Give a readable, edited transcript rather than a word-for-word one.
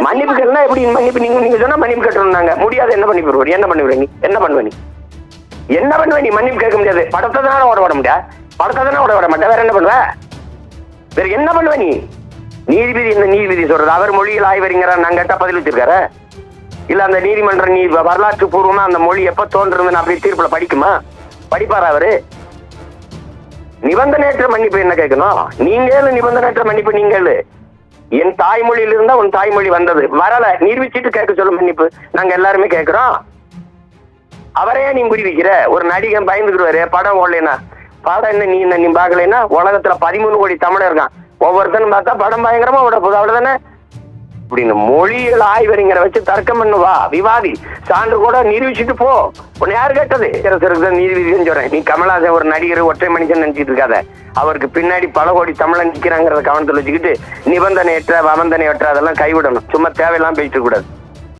மன்னிப்பு கேட்டா எப்படி மன்னிப்பு நீங்க சொன்னா மன்னிப்பு கட்டணும்னாங்க முடியாது. என்ன பண்ணி போடுவாரு? என்ன பண்ணுவ நீ? என்ன பண்ணுவ நீ? என்ன பண்ணுவ நீ? மன்னிப்பு கேட்க முடியாது. படத்தை தானே ஓட விட முடியாது. படத்தை தானே ஓட விட மாட்டேன். வேற என்ன பண்ணுவ? வேற என்ன பண்ணுவ நீ? நீதிபதி என்ன நீதிபதி சொல்றது? அவர் மொழியில் ஆய்வறிஞர் நாங்க கேட்டா பதில் வச்சிருக்காரு. இல்ல அந்த நீதிமன்றம் நீ வரலாற்று பூர்வமா அந்த மொழி எப்ப தோன்றுதுன்னு அப்படி தீர்ப்புல படிக்குமா? படிப்பாரா அவரு? நிபந்தனையற்ற மன்னிப்பு என்ன கேட்கணும்? நீங்க நிபந்தனையற்ற மன்னிப்பு நீங்கள் என் தாய்மொழியில இருந்தா உன் தாய்மொழி வந்தது வரல நிரூபிச்சுட்டு கேட்க சொல்ல மன்னிப்பு நாங்க எல்லாருமே கேட்கிறோம். அவரையே நீ புரிவிக்கிற ஒரு நடிகன் பயந்துக்கிடுவாரு படம் ஓடலைன்னா படம் என்ன நீ பாக்கலைன்னா உலகத்துல 13 கோடி தமிழர் இருக்கான். ஒவ்வொருத்தனும் பார்த்தா படம் பயங்கரமா விட போகுது அவ்வளவுதானே. அப்படின்னு மொழிகள் ஆய்வறிஞரை வச்சு தர்க்கம் பண்ணுவா விவாதி சான்று கூட நிரூபிச்சுட்டு போ. உன்னை யாரு கேட்டது? நீதிபதினு சொல்றேன். நீ கமலஹாசன் ஒரு நடிகர் ஒற்றை மனுஷன் நினைச்சிட்டு இருக்காத. அவருக்கு பின்னாடி பல கோடி தமிழன் நிக்கிறாங்கிறத கவனத்தில் வச்சுக்கிட்டு நிபந்தனையற்ற வமந்தனையற்ற அதெல்லாம் கைவிடணும். சும்மா தேவையெல்லாம் பேசிட்டு கூடாது.